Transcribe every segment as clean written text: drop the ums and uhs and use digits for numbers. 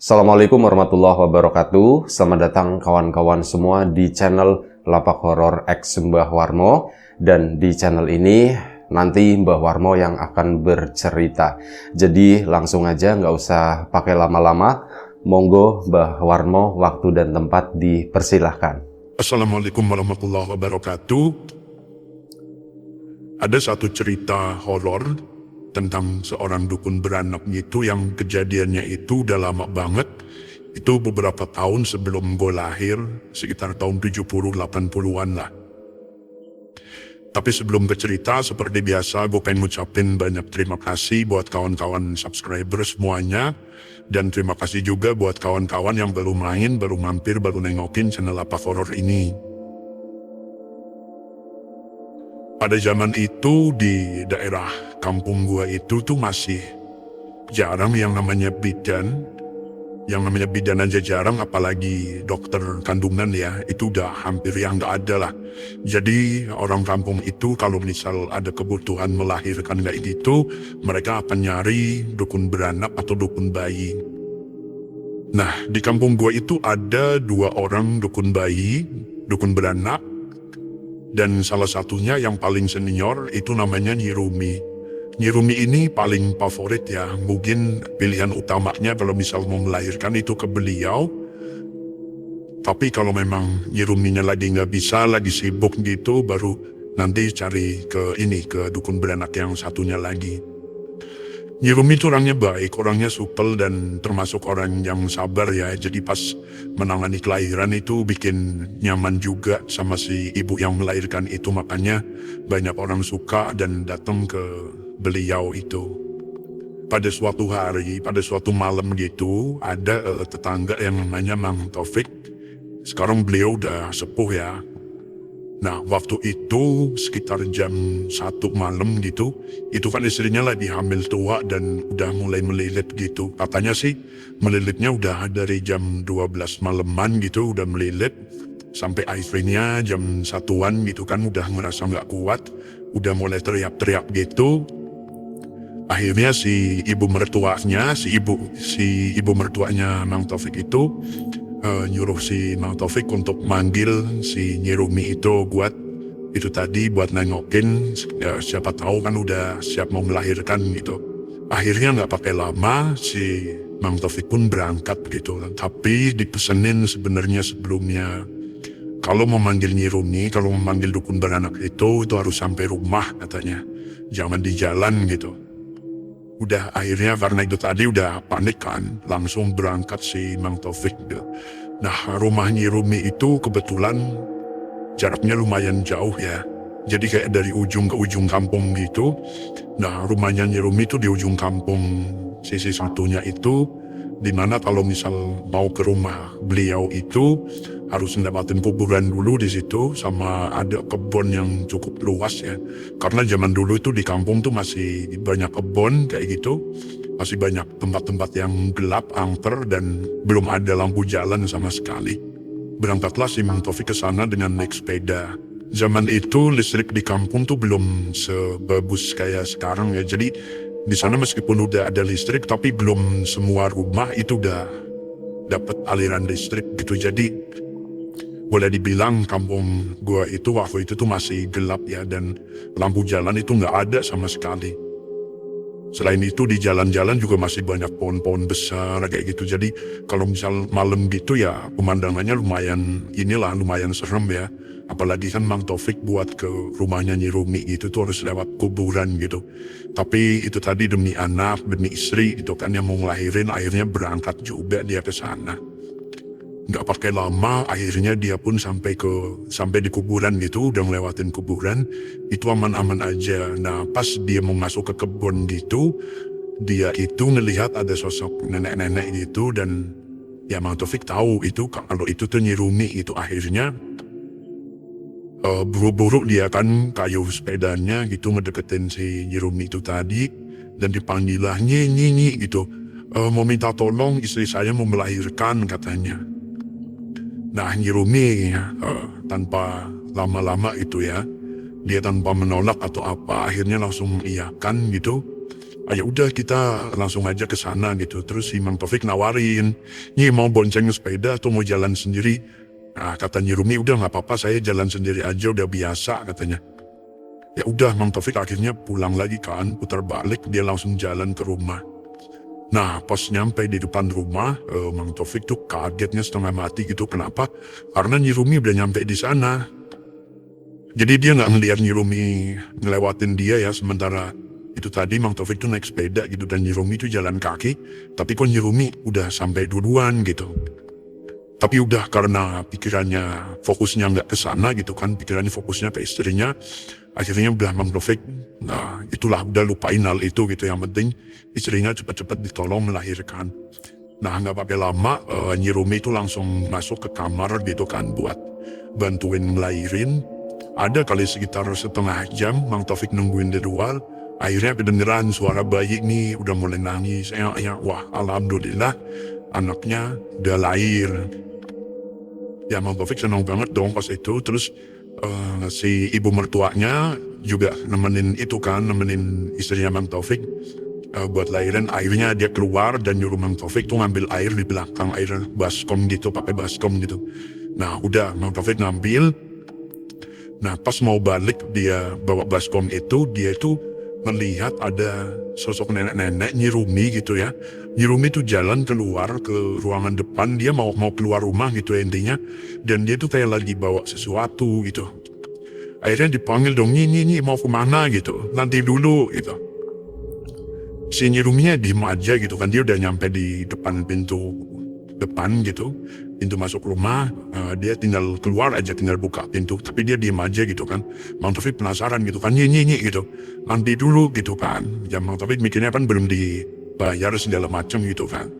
Assalamualaikum warahmatullahi wabarakatuh. Selamat datang kawan-kawan semua di channel Lapak Horor X Mbah Warmo. Dan di channel ini nanti Mbah Warmo yang akan bercerita. Jadi langsung aja, nggak usah pakai lama-lama. Monggo Mbah Warmo, waktu dan tempat dipersilahkan. Assalamualaikum warahmatullahi wabarakatuh. Ada satu cerita horor tentang seorang dukun beranak gitu yang kejadiannya itu udah lama banget. Itu beberapa tahun sebelum gue lahir, sekitar tahun 70-80-an lah. Tapi sebelum ke cerita, seperti biasa gue pengen ngucapin banyak terima kasih buat kawan-kawan subscriber semuanya. Dan terima kasih juga buat kawan-kawan yang baru main, baru mampir, baru nengokin channel Lapak Horor ini. Pada zaman itu di daerah kampung gua itu tuh masih jarang yang namanya bidan. Yang namanya bidan aja jarang, apalagi dokter kandungan ya, itu udah hampir yang gak ada lah. Jadi orang kampung itu kalau misal ada kebutuhan melahirkan kayak gitu, mereka akan nyari dukun beranak atau dukun bayi. Nah, di kampung gua itu ada 2 orang dukun bayi, dukun beranak. Dan salah satunya yang paling senior itu namanya Nyi Rumi. Nyi Rumi ini paling favorit ya, mungkin pilihan utamanya kalau misal mau melahirkan itu ke beliau. Tapi kalau memang Nyi Ruminya lagi nggak bisa, lagi sibuk gitu, baru nanti cari ke dukun beranak yang satunya lagi. Nyi Rumi itu orangnya baik, orangnya supel dan termasuk orang yang sabar ya. Jadi pas menangani kelahiran itu bikin nyaman juga sama si ibu yang melahirkan itu. Makanya banyak orang suka dan datang ke beliau itu. Pada suatu hari, pada suatu malam gitu, ada tetangga yang namanya Mang Taufik. Sekarang beliau udah sepuh ya. Nah, waktu itu sekitar jam 1 malam gitu, itu kan istrinya lagi hamil tua dan udah mulai melilit gitu. Katanya sih melilitnya udah dari jam 12 malaman gitu, udah melilit. Sampai akhirnya jam 1-an gitu kan udah ngerasa nggak kuat, udah mulai teriak-teriak gitu. Akhirnya si ibu mertuanya Mang Taufik itu nyuruh si Mang Taufik untuk manggil si Nyi Rumi itu buat nengokin ya, siapa tahu kan udah siap mau melahirkan gitu. Akhirnya nggak pakai lama si Mang Taufik pun berangkat gitu. Tapi dipesenin sebenarnya sebelumnya kalau mau manggil Nyi Rumi, kalau mau manggil dukun beranak itu harus sampai rumah katanya, jangan di jalan gitu. Udah akhirnya karena itu tadi udah panik kan, langsung berangkat si Mang Taufik. Nah, rumah Nyi Rumi itu kebetulan jaraknya lumayan jauh ya. Jadi kayak dari ujung ke ujung kampung gitu. Nah, rumahnya Nyi Rumi itu di ujung kampung sisi satunya itu, dimana kalau misal mau ke rumah beliau itu harus mendapatkan kuburan dulu di situ, sama ada kebun yang cukup luas ya. Karena zaman dulu itu di kampung tuh masih banyak kebun kayak gitu, masih banyak tempat-tempat yang gelap, angker, dan belum ada lampu jalan sama sekali. Berangkatlah si Mang Taufik ke sana dengan naik sepeda. Zaman itu listrik di kampung tuh belum sebagus kayak sekarang ya. Jadi di sana meskipun udah ada listrik, tapi belum semua rumah itu udah dapat aliran listrik gitu. Jadi boleh dibilang kampung gua itu waktu itu tuh masih gelap ya, dan lampu jalan itu nggak ada sama sekali. Selain itu di jalan-jalan juga masih banyak pohon-pohon besar kayak gitu. Jadi kalau misal malam gitu ya pemandangannya lumayan serem ya. Apalagi kan Mang Taufik buat ke rumahnya Nyi Rumi gitu tuh harus lewat kuburan gitu. Tapi itu tadi demi anak, demi istri gitu kan yang mau ngelahirin, akhirnya berangkat juga dia ke sana. Nggak pakai lama, akhirnya dia pun sampai di kuburan gitu, udah ngelewatin kuburan, itu aman-aman aja. Nah, pas dia mau masuk ke kebun gitu, dia itu ngelihat ada sosok nenek-nenek gitu, dan ya Mang Taufik tahu itu kalau itu tuh Nyi Rumi itu. Akhirnya buru-buru dia kan kayu sepedanya gitu ngedeketin si Nyi Rumi itu tadi, dan dipanggil lah Nyi gitu. Mau minta tolong, istri saya mau melahirkan katanya. Nah, Nyi Rumi tanpa lama-lama itu ya, dia tanpa menolak atau apa, akhirnya langsung mengiyakan gitu. Ya udah kita langsung aja ke sana gitu. Terus si Mang Taufik nawarin, "Nyi mau bonceng sepeda atau mau jalan sendiri?" Nah kata Nyi Rumi, "Udah nggak apa-apa, saya jalan sendiri aja udah biasa," katanya. Ya udah Mang Taufik akhirnya pulang lagi kan, putar balik dia langsung jalan ke rumah. Nah pas nyampe di depan rumah, Mang Taufik tuh kagetnya setengah mati gitu. Kenapa? Karena Nyi Rumi udah nyampe di sana. Jadi dia nggak ngeliat Nyi Rumi ngelewatin dia ya, sementara itu tadi Mang Taufik tuh naik sepeda gitu dan Nyi Rumi tuh jalan kaki, tapi kok Nyi Rumi udah sampai duluan gitu. Tapi udah karena pikirannya fokusnya nggak ke sana gitu kan, pikirannya fokusnya ke istrinya, akhirnya udah Mang Taufik, nah itulah udah lupain hal itu gitu, yang penting istrinya cepat-cepat ditolong melahirkan. Nah nggak pakai lama, Nyi Rumi itu langsung masuk ke kamar gitu kan buat bantuin ngelahirin. Ada kali sekitar setengah jam Mang Taufik nungguin di luar. Akhirnya kedengeran suara bayi nih udah mulai nangis. Wah alhamdulillah anaknya udah lahir. Ya Mang Taufik senang banget dong pas itu. Terus si ibu mertuanya juga nemenin itu kan, nemenin istrinya Mang Taufik buat lahiran. Akhirnya dia keluar dan nyuruh Mang Taufik tuh ngambil air di belakang, air baskom gitu, pakai baskom gitu. Nah udah Mang Taufik ngambil. Nah pas mau balik dia bawa baskom itu, dia itu melihat ada sosok nenek-nenek Nyi Rumi gitu ya. Nyi Rumi tuh jalan keluar ke ruangan depan, dia mau keluar rumah gitu ya intinya. Dan dia tuh kayak lagi bawa sesuatu gitu. Akhirnya dipanggil dong, Nyi mau kemana gitu, nanti dulu gitu. Si Nyi Ruminya diem aja gitu kan, dia udah nyampe di depan pintu depan gitu, pintu masuk rumah. Dia tinggal keluar aja, tinggal buka pintu, tapi dia diem aja gitu kan. Mang Taufik penasaran gitu kan, nyi gitu, nanti dulu gitu kan. Ya Mang Taufik mikirnya kan belum dibayar segala macam gitu kan.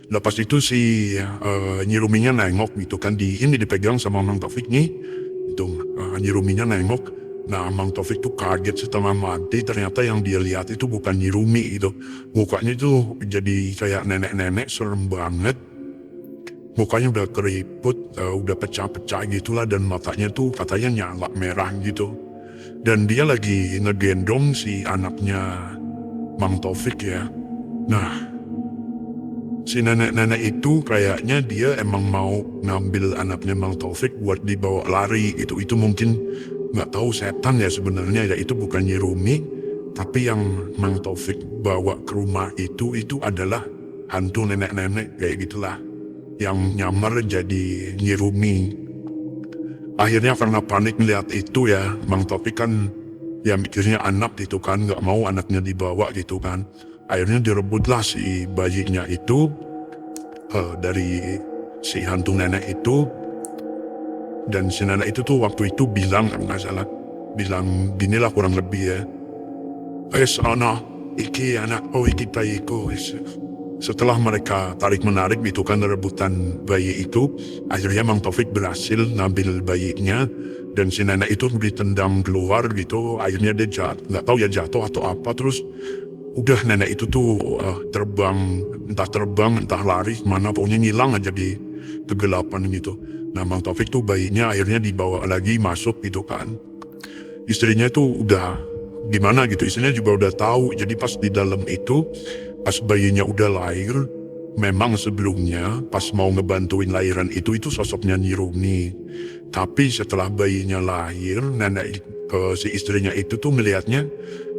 Lepas itu si Nyi Ruminya nengok gitu kan, ini dipegang sama Mang Taufik nih itu. Nyi Ruminya nengok. Nah Mang Taufik tuh kaget setengah mati, ternyata yang dia lihat itu bukan Nyi Rumi gitu. Mukanya itu jadi kayak nenek-nenek, serem banget. Mukanya udah keriput, udah pecah-pecah gitulah, dan matanya tuh katanya nyala merah gitu. Dan dia lagi ngegendong si anaknya Mang Taufik ya. Nah si nenek-nenek itu kayaknya dia emang mau ngambil anaknya Mang Taufik buat dibawa lari gitu. Itu mungkin nggak tahu setan ya sebenarnya ya, itu bukan Nyi Rumi, tapi yang Mang Taufik bawa ke rumah itu adalah hantu nenek-nenek kayak gitulah, yang nyamar jadi Nyi Rumi. Akhirnya karena panik melihat itu ya, Mang Taufik kan ya mikirnya anak gitu kan, nggak mau anaknya dibawa gitu kan. Akhirnya direbutlah si bayinya itu dari si hantu nenek itu. Dan si nenek itu tuh waktu itu bilang, nggak salah, bilang ginilah kurang lebih ya, anak, iki anak, iki bayiku. Setelah mereka tarik-menarik gitu kan, rebutan bayi itu, akhirnya Mang Taufik berhasil ngambil bayinya, dan si nenek itu ditendang keluar gitu. Akhirnya dia nggak tahu ya jatuh atau apa, terus udah nenek itu tuh terbang, entah lari mana, pokoknya ngilang aja di kegelapan gitu. Nah Mang Taufik tuh bayinya akhirnya dibawa lagi masuk gitu kan. Istrinya tuh udah gimana gitu, istrinya juga udah tahu. Jadi pas di dalam itu, pas bayinya udah lahir, memang sebelumnya pas mau ngebantuin lahiran itu sosoknya Nyi Rumi. Tapi setelah bayinya lahir, nenek si istrinya itu tuh melihatnya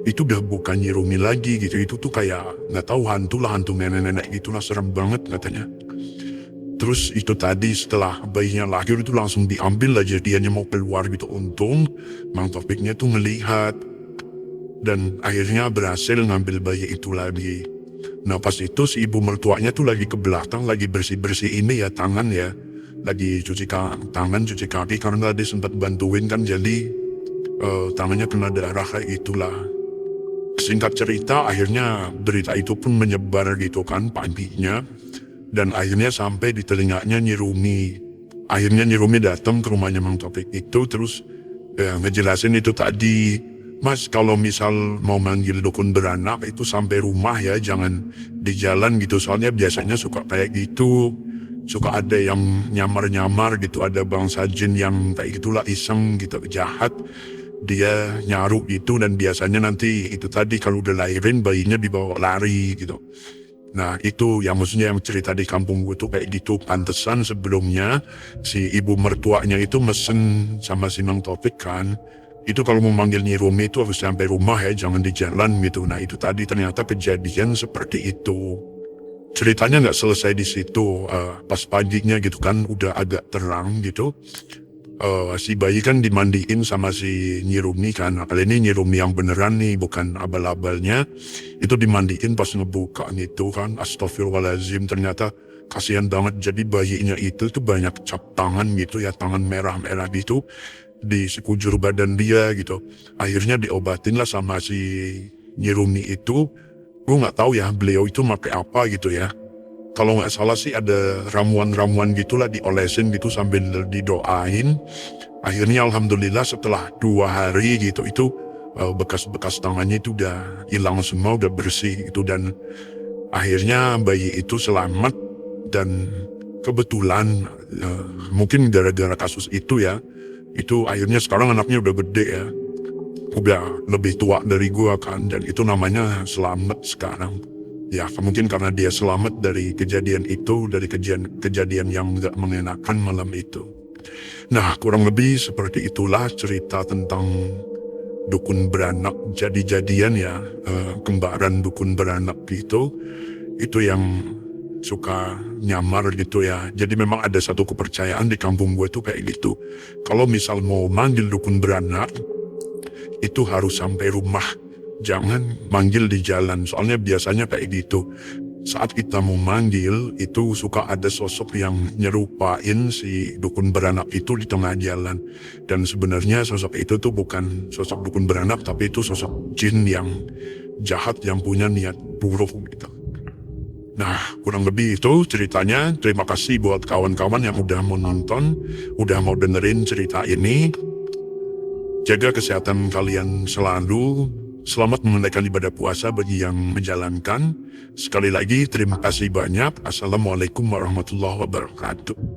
itu udah bukan Nyi Rumi lagi gitu. Itu tuh kayak nggak tahu, hantu nenek-nenek gitulah, serem banget katanya. Terus itu tadi setelah bayinya lahir itu langsung diambil aja, dianya mau keluar gitu. Untung Mang Taufiknya tuh ngelihat dan akhirnya berhasil ngambil bayi itu lagi. Nah pas itu si ibu mertuanya tuh lagi ke belakang, lagi bersih-bersih ini ya tangan ya, lagi cuci tangan, cuci kaki, karena dia sempat bantuin kan, jadi tangannya kena darah kayak itulah. Singkat cerita, akhirnya berita itu pun menyebar gitu kan paginya. Dan akhirnya sampai di telinganya Nyi Rumi. Akhirnya Nyi Rumi datang ke rumahnya Mang Taufik itu, terus ngejelasin itu tadi. Mas kalau misal mau manggil dukun beranak itu sampai rumah ya, jangan di jalan gitu. Soalnya biasanya suka kayak gitu. Suka ada yang nyamar-nyamar gitu, ada bangsa jin yang kayak gitulah, iseng gitu, jahat. dia nyaru itu, dan biasanya nanti itu tadi kalau udah lahirin bayinya dibawa lari gitu. Nah itu yang maksudnya yang cerita di kampung gue tuh kayak gitu. Pantesan sebelumnya si ibu mertuanya itu mesen sama si Mang Taufik kan, itu kalau mau manggil Nyi Rumi itu harus sampai rumah ya, jangan di jalan gitu. Nah itu tadi ternyata kejadian seperti itu. Ceritanya nggak selesai di situ. Pas paginya gitu kan udah agak terang gitu. Si bayi kan dimandiin sama si Nyi Rumi kan. Nah, kali ini Nyi Rumi yang beneran nih, bukan abal-abalnya. Itu dimandiin pas ngebuka itu kan. Astagfirullahaladzim, ternyata kasihan banget. Jadi bayinya itu tuh banyak cap tangan gitu ya, tangan merah-merah gitu di sekujur badan dia gitu. Akhirnya diobatin lah sama si Nyi Rumi itu. Gue nggak tahu ya beliau itu pakai apa gitu ya. Kalau nggak salah sih ada ramuan-ramuan gitulah diolesin gitu sambil didoain. Akhirnya alhamdulillah setelah 2 hari gitu itu bekas-bekas tangannya itu udah hilang semua, udah bersih gitu, dan akhirnya bayi itu selamat. Dan kebetulan mungkin gara-gara kasus itu ya, itu akhirnya sekarang anaknya udah gede ya, udah lebih tua dari gua kan, dan itu namanya selamat sekarang. Ya mungkin karena dia selamat dari kejadian itu, dari kejadian yang gak mengenakan malam itu. Nah kurang lebih seperti itulah cerita tentang dukun beranak jadi-jadian ya, kembaran dukun beranak gitu. Itu yang suka nyamar gitu ya. Jadi memang ada satu kepercayaan di kampung gue tuh kayak gitu. Kalau misal mau manggil dukun beranak, itu harus sampai rumah. Jangan manggil di jalan, soalnya biasanya kayak gitu. Saat kita mau manggil, itu suka ada sosok yang nyerupain si dukun beranak itu di tengah jalan. Dan sebenarnya sosok itu tuh bukan sosok dukun beranak, tapi itu sosok jin yang jahat, yang punya niat buruk gitu. Nah, kurang lebih itu ceritanya. Terima kasih buat kawan-kawan yang udah mau nonton, udah mau dengerin cerita ini. Jaga kesehatan kalian selalu. Selamat menunaikan ibadah puasa bagi yang menjalankan. Sekali lagi, terima kasih banyak. Assalamualaikum warahmatullahi wabarakatuh.